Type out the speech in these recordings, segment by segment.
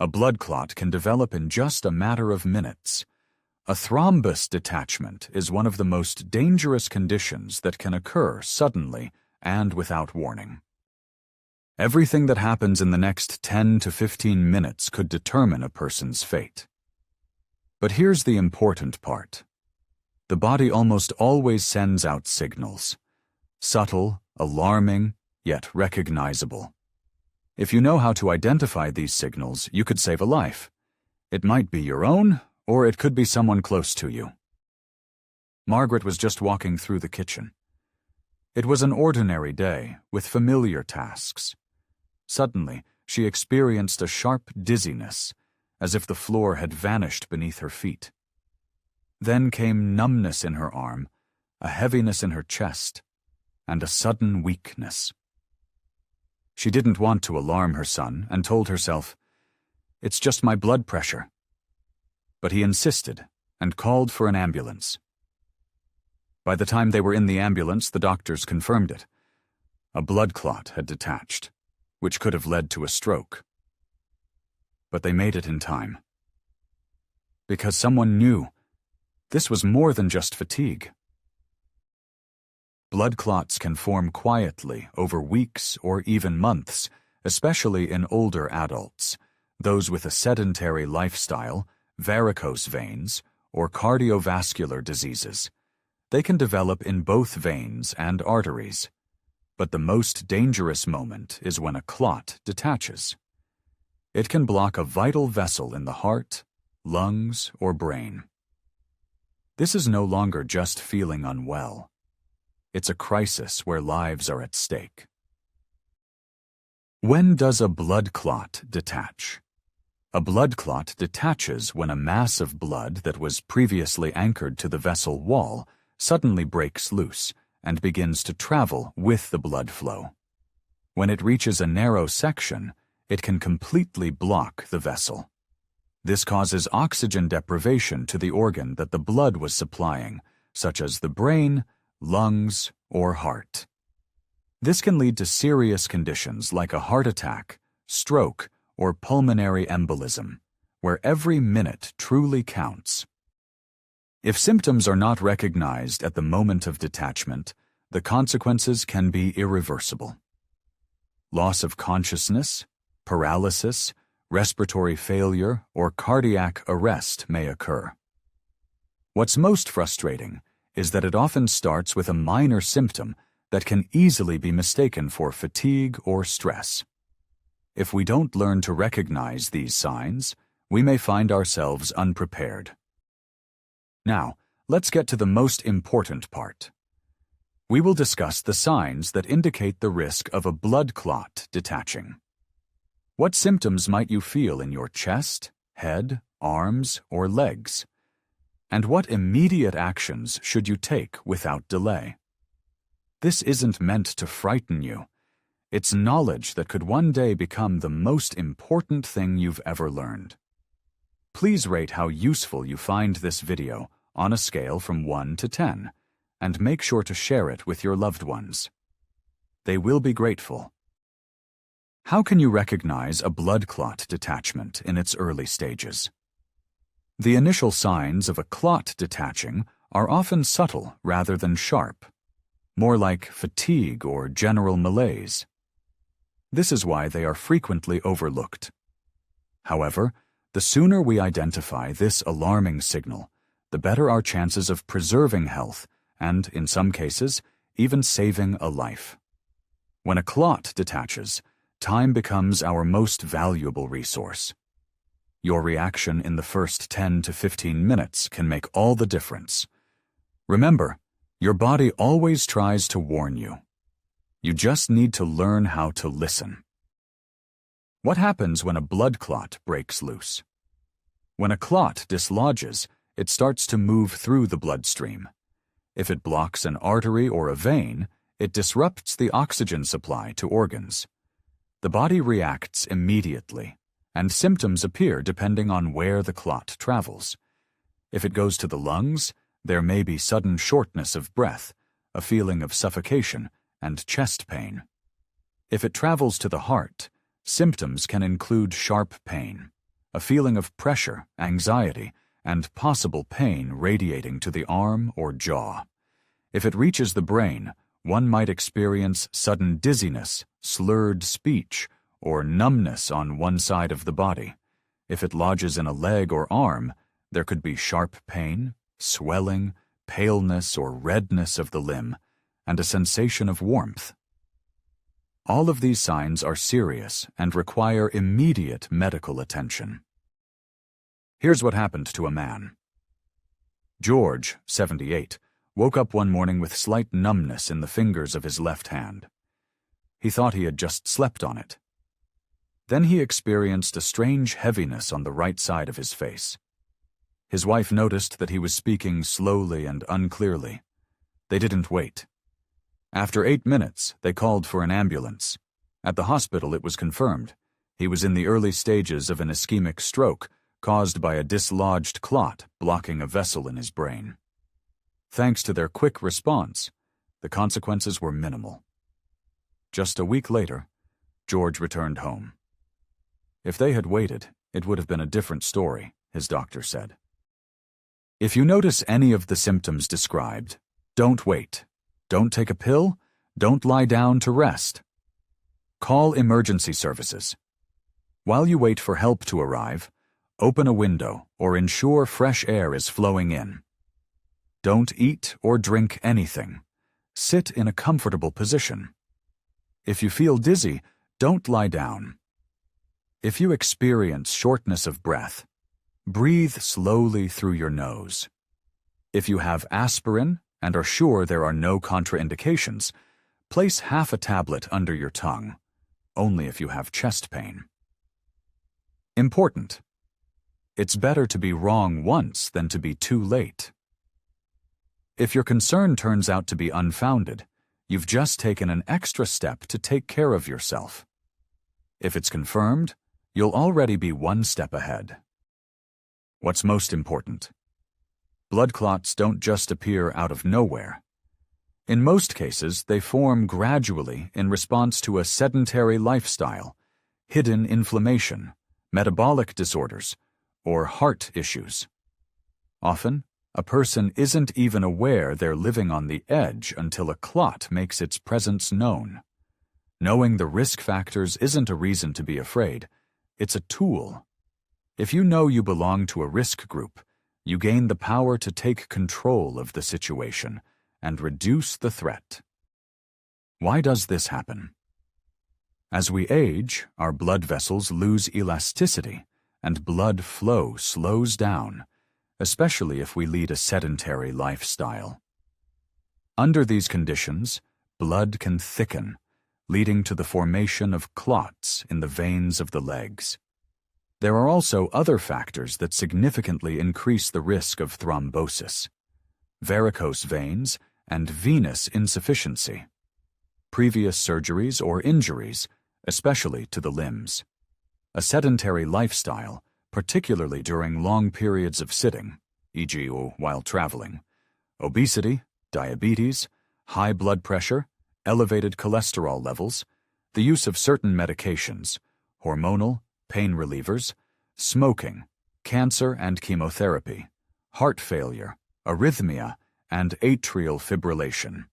A blood clot can develop in just a matter of minutes. A thrombus detachment is one of the most dangerous conditions that can occur suddenly and without warning. Everything that happens in the next 10 to 15 minutes could determine a person's fate. But here's the important part. The body almost always sends out signals. Subtle, alarming, yet recognizable. If you know how to identify these signals, you could save a life. It might be your own, or it could be someone close to you. Margaret was just walking through the kitchen. It was an ordinary day, with familiar tasks. Suddenly, she experienced a sharp dizziness, as if the floor had vanished beneath her feet. Then came numbness in her arm, a heaviness in her chest, and a sudden weakness. She didn't want to alarm her son and told herself, "It's just my blood pressure." But he insisted and called for an ambulance. By the time they were in the ambulance, the doctors confirmed it. A blood clot had detached, which could have led to a stroke. But they made it in time. Because someone knew this was more than just fatigue. Blood clots can form quietly over weeks or even months, especially in older adults, those with a sedentary lifestyle, varicose veins, or cardiovascular diseases. They can develop in both veins and arteries. But the most dangerous moment is when a clot detaches. It can block a vital vessel in the heart, lungs, or brain. This is no longer just feeling unwell. It's a crisis where lives are at stake. When does a blood clot detach? A blood clot detaches when a mass of blood that was previously anchored to the vessel wall suddenly breaks loose and begins to travel with the blood flow. When it reaches a narrow section, it can completely block the vessel. This causes oxygen deprivation to the organ that the blood was supplying, such as the brain, lungs, or heart. This can lead to serious conditions like a heart attack, stroke, or pulmonary embolism, where every minute truly counts. If symptoms are not recognized at the moment of detachment, the consequences can be irreversible. Loss of consciousness, paralysis, respiratory failure, or cardiac arrest may occur. What's most frustrating is that it often starts with a minor symptom that can easily be mistaken for fatigue or stress. If we don't learn to recognize these signs, we may find ourselves unprepared. Now, let's get to the most important part. We will discuss the signs that indicate the risk of a blood clot detaching. What symptoms might you feel in your chest, head, arms, or legs? And what immediate actions should you take without delay? This isn't meant to frighten you. It's knowledge that could one day become the most important thing you've ever learned. Please rate how useful you find this video on a scale from 1 to 10, and make sure to share it with your loved ones. They will be grateful. How can you recognize a blood clot detachment in its early stages? The initial signs of a clot detaching are often subtle rather than sharp, more like fatigue or general malaise. This is why they are frequently overlooked. However, the sooner we identify this alarming signal, the better our chances of preserving health and, in some cases, even saving a life. When a clot detaches, time becomes our most valuable resource. Your reaction in the first 10 to 15 minutes can make all the difference. Remember, your body always tries to warn you. You just need to learn how to listen. What happens when a blood clot breaks loose? When a clot dislodges, it starts to move through the bloodstream. If it blocks an artery or a vein, it disrupts the oxygen supply to organs. The body reacts immediately, and symptoms appear depending on where the clot travels. If it goes to the lungs, there may be sudden shortness of breath, a feeling of suffocation, and chest pain. If it travels to the heart, symptoms can include sharp pain, a feeling of pressure, anxiety, and possible pain radiating to the arm or jaw. If it reaches the brain, one might experience sudden dizziness, slurred speech, or numbness on one side of the body. If it lodges in a leg or arm, there could be sharp pain, swelling, paleness or redness of the limb, and a sensation of warmth. All of these signs are serious and require immediate medical attention. Here's what happened to a man. George, 78, woke up one morning with slight numbness in the fingers of his left hand. He thought he had just slept on it. Then he experienced a strange heaviness on the right side of his face. His wife noticed that he was speaking slowly and unclearly. They didn't wait. After 8 minutes, they called for an ambulance. At the hospital, it was confirmed. He was in the early stages of an ischemic stroke caused by a dislodged clot blocking a vessel in his brain. Thanks to their quick response, the consequences were minimal. Just a week later, George returned home. If they had waited, it would have been a different story, his doctor said. If you notice any of the symptoms described, don't wait. Don't take a pill. Don't lie down to rest. Call emergency services. While you wait for help to arrive, open a window or ensure fresh air is flowing in. Don't eat or drink anything. Sit in a comfortable position. If you feel dizzy, don't lie down. If you experience shortness of breath, breathe slowly through your nose. If you have aspirin and are sure there are no contraindications, place half a tablet under your tongue, only if you have chest pain. Important. It's better to be wrong once than to be too late. If your concern turns out to be unfounded, you've just taken an extra step to take care of yourself. If it's confirmed, you'll already be one step ahead. What's most important? Blood clots don't just appear out of nowhere. In most cases, they form gradually in response to a sedentary lifestyle, hidden inflammation, metabolic disorders, or heart issues. Often, a person isn't even aware they're living on the edge until a clot makes its presence known. Knowing the risk factors isn't a reason to be afraid. It's a tool. If you know you belong to a risk group, you gain the power to take control of the situation and reduce the threat. Why does this happen? As we age, our blood vessels lose elasticity and blood flow slows down, especially if we lead a sedentary lifestyle. Under these conditions, blood can thicken, leading to the formation of clots in the veins of the legs. There are also other factors that significantly increase the risk of thrombosis: varicose veins and venous insufficiency, previous surgeries or injuries, especially to the limbs, a sedentary lifestyle, particularly during long periods of sitting, e.g. while traveling, obesity, diabetes, high blood pressure, elevated cholesterol levels, the use of certain medications, hormonal, pain relievers, smoking, cancer and chemotherapy, heart failure, arrhythmia, and atrial fibrillation.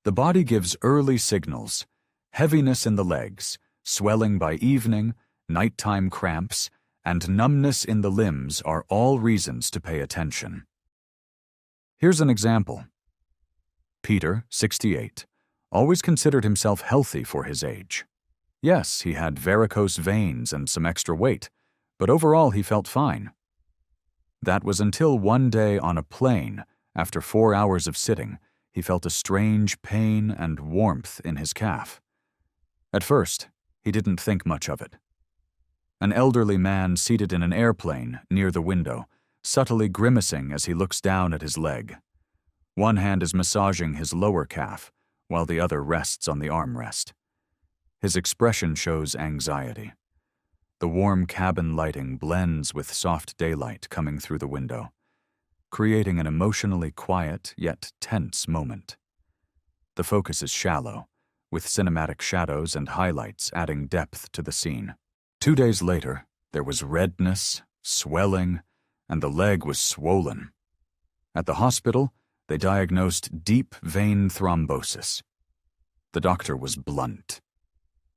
The body gives early signals: heaviness in the legs, swelling by evening, nighttime cramps, and numbness in the limbs are all reasons to pay attention. Here's an example. Peter, 68, always considered himself healthy for his age. Yes, he had varicose veins and some extra weight, but overall he felt fine. That was until one day on a plane, after 4 hours of sitting, he felt a strange pain and warmth in his calf. At first, he didn't think much of it. An elderly man seated in an airplane near the window, subtly grimacing as he looks down at his leg. One hand is massaging his lower calf, while the other rests on the armrest. His expression shows anxiety. The warm cabin lighting blends with soft daylight coming through the window, creating an emotionally quiet yet tense moment. The focus is shallow, with cinematic shadows and highlights adding depth to the scene. 2 days later, there was redness, swelling, and the leg was swollen. At the hospital, they diagnosed deep vein thrombosis. The doctor was blunt.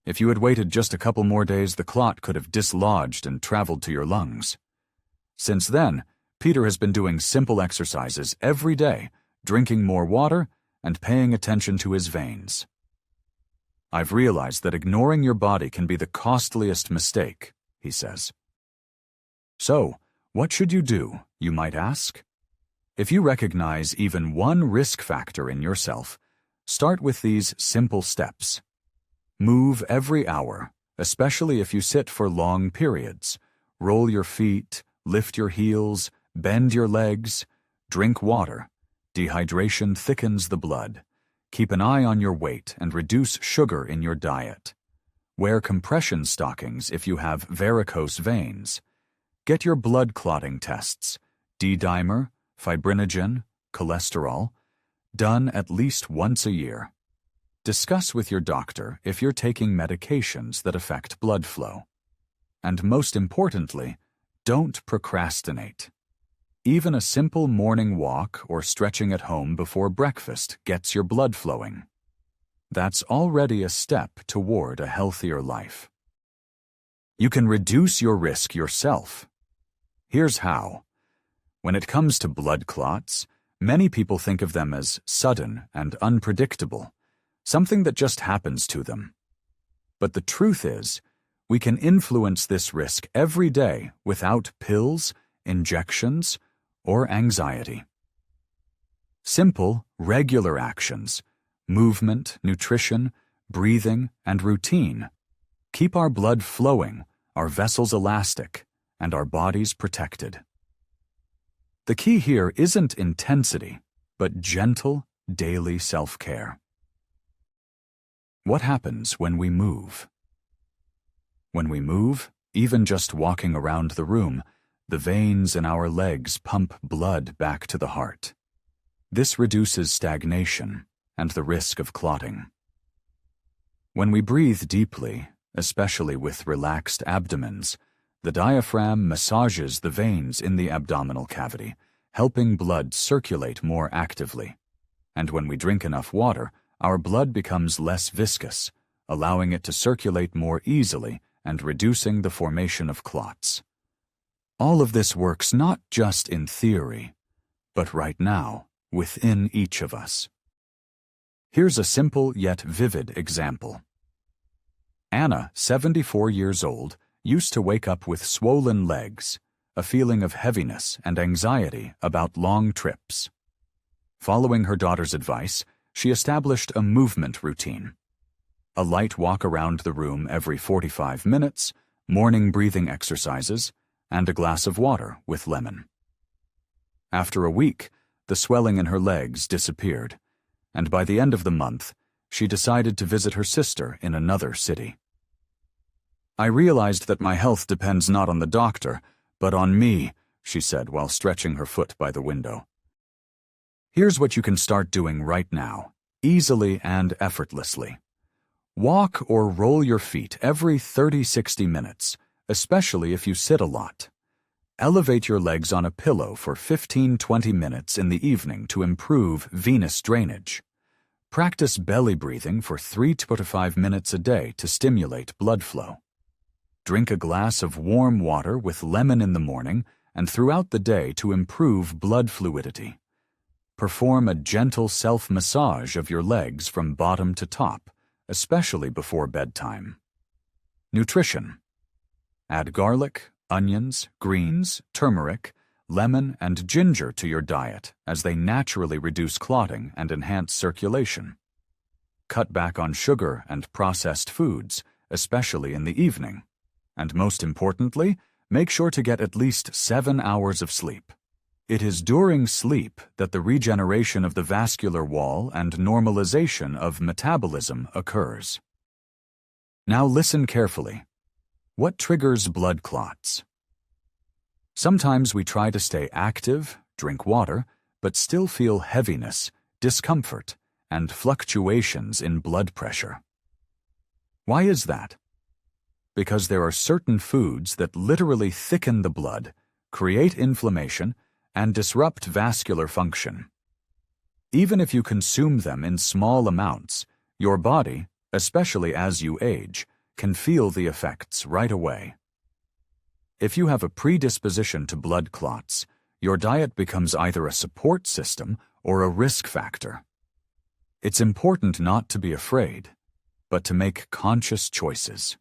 If you had waited just a couple more days, the clot could have dislodged and traveled to your lungs. Since then, Peter has been doing simple exercises every day, drinking more water, and paying attention to his veins. I've realized that ignoring your body can be the costliest mistake, he says. So, what should you do, you might ask? If you recognize even one risk factor in yourself, start with these simple steps. Move every hour, especially if you sit for long periods. Roll your feet, lift your heels, bend your legs, drink water. Dehydration thickens the blood. Keep an eye on your weight and reduce sugar in your diet. Wear compression stockings if you have varicose veins. Get your blood clotting tests, D-dimer, fibrinogen, cholesterol, done at least once a year. Discuss with your doctor if you're taking medications that affect blood flow. And most importantly, don't procrastinate. Even a simple morning walk or stretching at home before breakfast gets your blood flowing. That's already a step toward a healthier life. You can reduce your risk yourself. Here's how. When it comes to blood clots, many people think of them as sudden and unpredictable, something that just happens to them. But the truth is, we can influence this risk every day without pills, injections, or anxiety. Simple, regular actions, movement, nutrition, breathing, and routine keep our blood flowing, our vessels elastic, and our bodies protected. The key here isn't intensity, but gentle, daily self-care. What happens when we move? When we move, even just walking around the room, the veins in our legs pump blood back to the heart. This reduces stagnation and the risk of clotting. When we breathe deeply, especially with relaxed abdomens, the diaphragm massages the veins in the abdominal cavity, helping blood circulate more actively. And when we drink enough water, our blood becomes less viscous, allowing it to circulate more easily and reducing the formation of clots. All of this works not just in theory, but right now, within each of us. Here's a simple yet vivid example. Anna, 74 years old, used to wake up with swollen legs, a feeling of heaviness and anxiety about long trips. Following her daughter's advice, she established a movement routine. A light walk around the room every 45 minutes, morning breathing exercises, and a glass of water with lemon. After a week, the swelling in her legs disappeared, and by the end of the month, she decided to visit her sister in another city. I realized that my health depends not on the doctor, but on me, she said while stretching her foot by the window. Here's what you can start doing right now, easily and effortlessly. Walk or roll your feet every 30-60 minutes, especially if you sit a lot. Elevate your legs on a pillow for 15-20 minutes in the evening to improve venous drainage. Practice belly breathing for 3 to 5 minutes a day to stimulate blood flow. Drink a glass of warm water with lemon in the morning and throughout the day to improve blood fluidity. Perform a gentle self-massage of your legs from bottom to top, especially before bedtime. Nutrition. Add garlic, onions, greens, turmeric, lemon, and ginger to your diet as they naturally reduce clotting and enhance circulation. Cut back on sugar and processed foods, especially in the evening. And most importantly, make sure to get at least 7 hours of sleep. It is during sleep that the regeneration of the vascular wall and normalization of metabolism occurs. Now listen carefully. What triggers blood clots? Sometimes we try to stay active, drink water, but still feel heaviness, discomfort, and fluctuations in blood pressure. Why is that? Because there are certain foods that literally thicken the blood create inflammation, and disrupt vascular function. Even if you consume them in small amounts, your body, especially as you age, can feel the effects right away. If you have a predisposition to blood clots, your diet becomes either a support system or a risk factor. It's important not to be afraid, but to make conscious choices.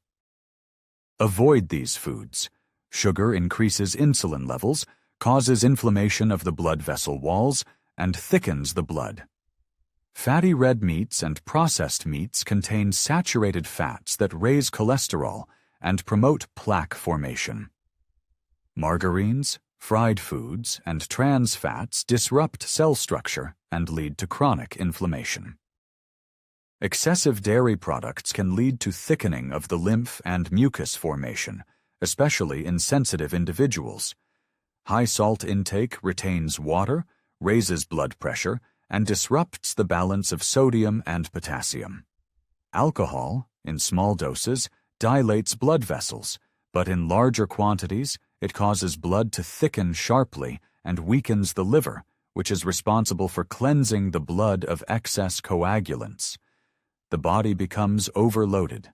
Avoid these foods. Sugar increases insulin levels, causes inflammation of the blood vessel walls, and thickens the blood. Fatty red meats and processed meats contain saturated fats that raise cholesterol and promote plaque formation. Margarines, fried foods, and trans fats disrupt cell structure and lead to chronic inflammation. Excessive dairy products can lead to thickening of the lymph and mucus formation, especially in sensitive individuals. High salt intake retains water, raises blood pressure, and disrupts the balance of sodium and potassium. Alcohol, in small doses, dilates blood vessels, but in larger quantities, it causes blood to thicken sharply and weakens the liver, which is responsible for cleansing the blood of excess coagulants. The body becomes overloaded.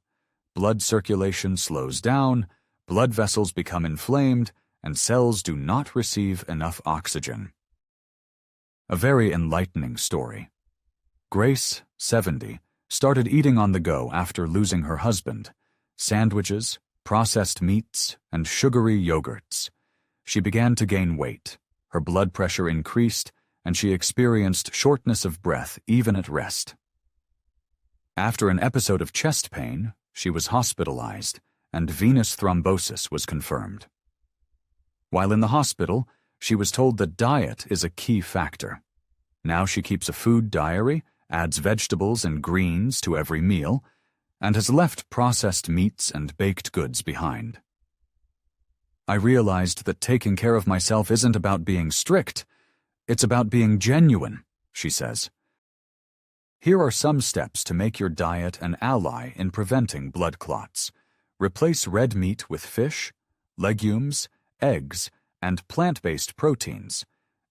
Blood circulation slows down, blood vessels become inflamed, and cells do not receive enough oxygen. A very enlightening story. Grace, 70, started eating on the go after losing her husband. Sandwiches, processed meats, and sugary yogurts. She began to gain weight. Her blood pressure increased, and she experienced shortness of breath even at rest. After an episode of chest pain, she was hospitalized, and venous thrombosis was confirmed. While in the hospital, she was told that diet is a key factor. Now she keeps a food diary, adds vegetables and greens to every meal, and has left processed meats and baked goods behind. I realized that taking care of myself isn't about being strict, it's about being genuine, she says. Here are some steps to make your diet an ally in preventing blood clots. Replace red meat with fish, legumes, eggs, and plant-based proteins.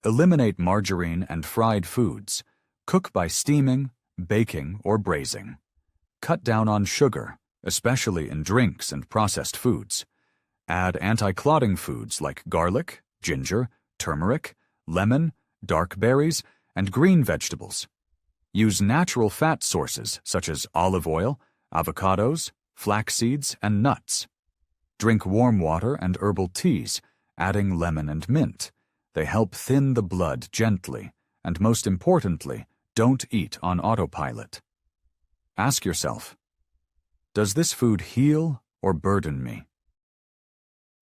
Eliminate margarine and fried foods. Cook by steaming, baking, or braising. Cut down on sugar, especially in drinks and processed foods. Add anti-clotting foods like garlic, ginger, turmeric, lemon, dark berries, and green vegetables. Use natural fat sources such as olive oil, avocados, flax seeds, and nuts. Drink warm water and herbal teas, adding lemon and mint. They help thin the blood gently, and most importantly, don't eat on autopilot. Ask yourself, does this food heal or burden me?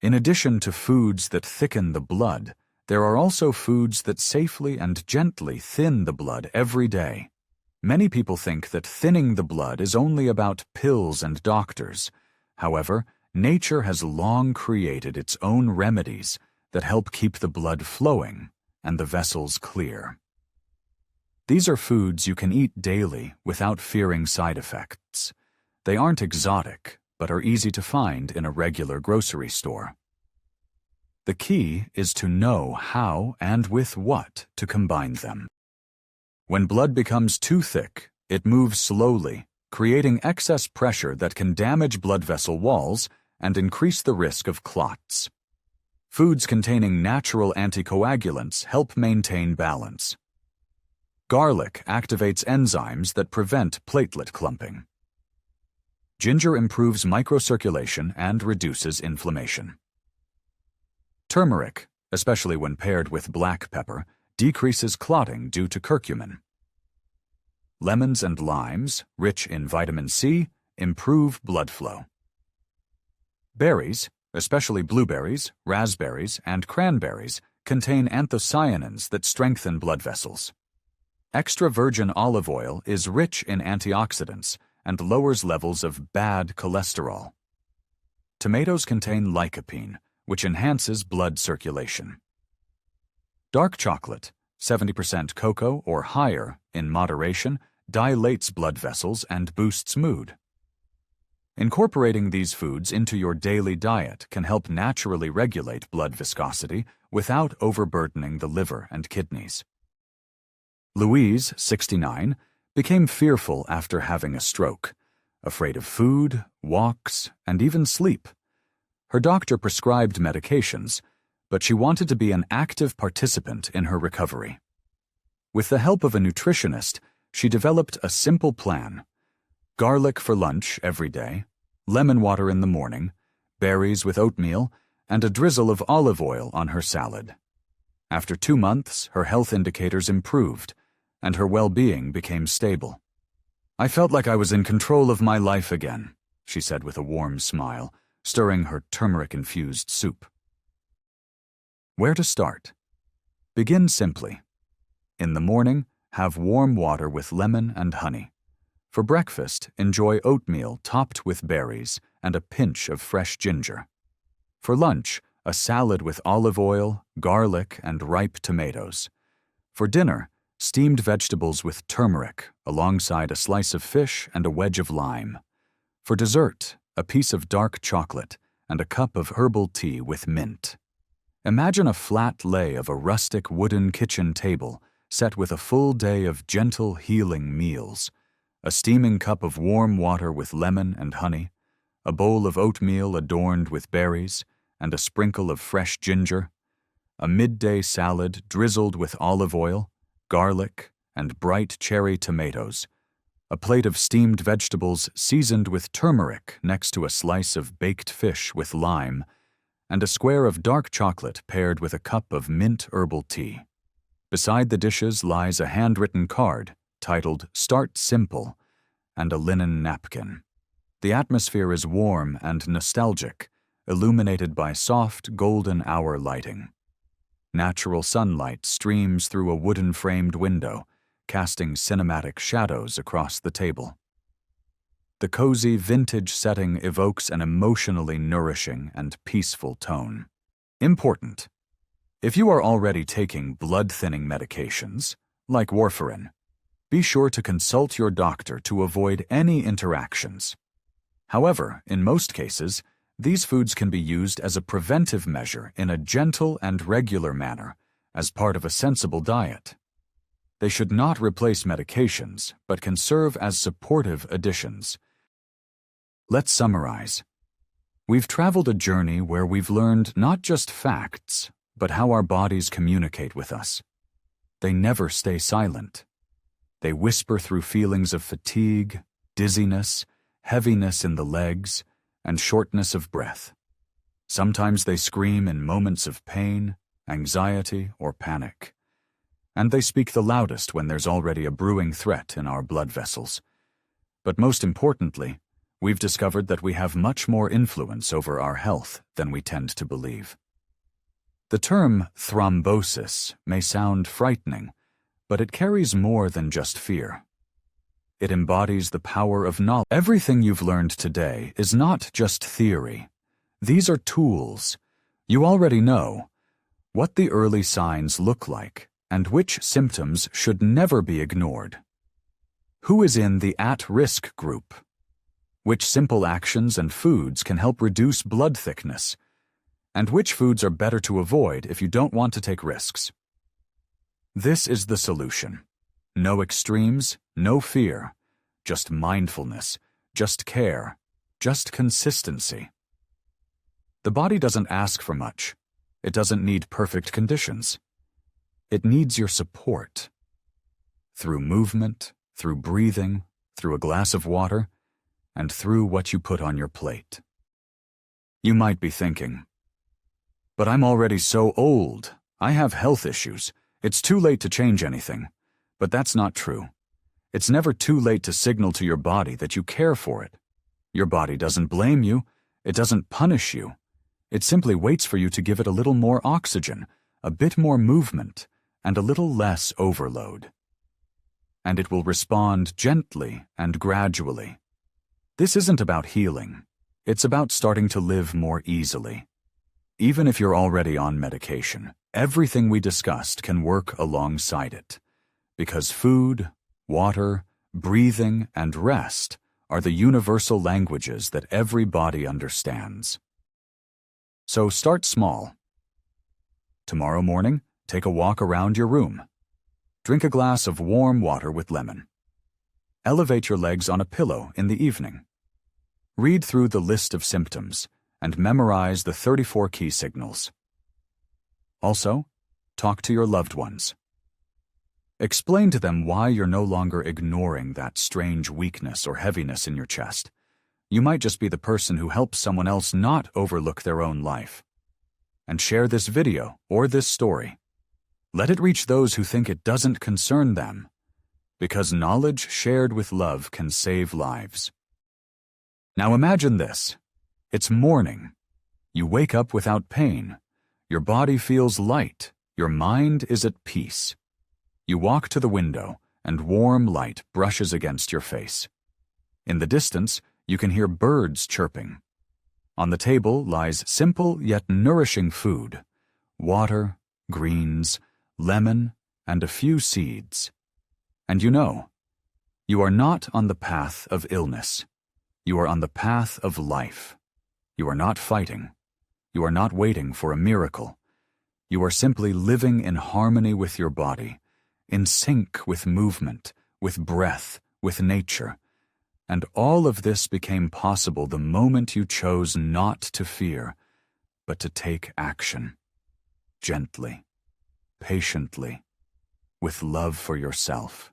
In addition to foods that thicken the blood, there are also foods that safely and gently thin the blood every day. Many people think that thinning the blood is only about pills and doctors. However, nature has long created its own remedies that help keep the blood flowing and the vessels clear. These are foods you can eat daily without fearing side effects. They aren't exotic, but are easy to find in a regular grocery store. The key is to know how and with what to combine them. When blood becomes too thick, it moves slowly, creating excess pressure that can damage blood vessel walls and increase the risk of clots. Foods containing natural anticoagulants help maintain balance. Garlic activates enzymes that prevent platelet clumping. Ginger improves microcirculation and reduces inflammation. Turmeric, especially when paired with black pepper, decreases clotting due to curcumin. Lemons and limes, rich in vitamin C, improve blood flow. Berries, especially blueberries, raspberries, and cranberries, contain anthocyanins that strengthen blood vessels. Extra virgin olive oil is rich in antioxidants and lowers levels of bad cholesterol. Tomatoes contain lycopene, which enhances blood circulation. Dark chocolate, 70% cocoa or higher in moderation, dilates blood vessels and boosts mood. Incorporating these foods into your daily diet can help naturally regulate blood viscosity without overburdening the liver and kidneys. Louise, 69, became fearful after having a stroke, afraid of food, walks, and even sleep. Her doctor prescribed medications, but she wanted to be an active participant in her recovery. With the help of a nutritionist, she developed a simple plan: garlic for lunch every day, lemon water in the morning, berries with oatmeal, and a drizzle of olive oil on her salad. After 2 months, her health indicators improved, and her well-being became stable. "I felt like I was in control of my life again," she said with a warm smile, stirring her turmeric-infused soup. Where to start? Begin simply. In the morning, have warm water with lemon and honey. For breakfast, enjoy oatmeal topped with berries and a pinch of fresh ginger. For lunch, a salad with olive oil, garlic, and ripe tomatoes. For dinner, steamed vegetables with turmeric alongside a slice of fish and a wedge of lime. For dessert, a piece of dark chocolate and a cup of herbal tea with mint. Imagine a flat lay of a rustic wooden kitchen table set with a full day of gentle, healing meals: a steaming cup of warm water with lemon and honey, a bowl of oatmeal adorned with berries, and a sprinkle of fresh ginger, a midday salad drizzled with olive oil, garlic, and bright cherry tomatoes, a plate of steamed vegetables seasoned with turmeric next to a slice of baked fish with lime, and a square of dark chocolate paired with a cup of mint herbal tea. Beside the dishes lies a handwritten card titled "Start Simple" and a linen napkin. The atmosphere is warm and nostalgic, illuminated by soft golden hour lighting. Natural sunlight streams through a wooden-framed window, casting cinematic shadows across the table. The cozy vintage setting evokes an emotionally nourishing and peaceful tone. Important: if you are already taking blood-thinning medications, like warfarin, be sure to consult your doctor to avoid any interactions. However, in most cases, these foods can be used as a preventive measure in a gentle and regular manner, as part of a sensible diet. They should not replace medications, but can serve as supportive additions. Let's summarize. We've traveled a journey where we've learned not just facts, but how our bodies communicate with us. They never stay silent. They whisper through feelings of fatigue, dizziness, heaviness in the legs, and shortness of breath. Sometimes they scream in moments of pain, anxiety, or panic. And they speak the loudest when there's already a brewing threat in our blood vessels. But most importantly, we've discovered that we have much more influence over our health than we tend to believe. The term thrombosis may sound frightening, but it carries more than just fear. It embodies the power of knowledge. Everything you've learned today is not just theory. These are tools. You already know what the early signs look like and which symptoms should never be ignored. Who is in the at-risk group? Which simple actions and foods can help reduce blood thickness? And which foods are better to avoid if you don't want to take risks? This is the solution. No extremes, no fear, just mindfulness, just care, just consistency. The body doesn't ask for much. It doesn't need perfect conditions. It needs your support. Through movement, through breathing, through a glass of water, and through what you put on your plate. You might be thinking, "But I'm already so old. I have health issues. It's too late to change anything." But that's not true. It's never too late to signal to your body that you care for it. Your body doesn't blame you. It doesn't punish you. It simply waits for you to give it a little more oxygen, a bit more movement, and a little less overload. And it will respond gently and gradually. This isn't about healing. It's about starting to live more easily. Even if you're already on medication, everything we discussed can work alongside it. Because food, water, breathing, and rest are the universal languages that every body understands. So start small. Tomorrow morning, take a walk around your room. Drink a glass of warm water with lemon. Elevate your legs on a pillow in the evening. Read through the list of symptoms and memorize the 34 key signals. Also, talk to your loved ones. Explain to them why you're no longer ignoring that strange weakness or heaviness in your chest. You might just be the person who helps someone else not overlook their own life. And share this video or this story. Let it reach those who think it doesn't concern them, because knowledge shared with love can save lives. Now imagine this. It's morning. You wake up without pain. Your body feels light. Your mind is at peace. You walk to the window, and warm light brushes against your face. In the distance, you can hear birds chirping. On the table lies simple yet nourishing food: water, greens, lemon, and a few seeds. And you are not on the path of illness. You are on the path of life. You are not fighting. You are not waiting for a miracle. You are simply living in harmony with your body, in sync with movement, with breath, with nature. And all of this became possible the moment you chose not to fear, but to take action. Gently, patiently, with love for yourself.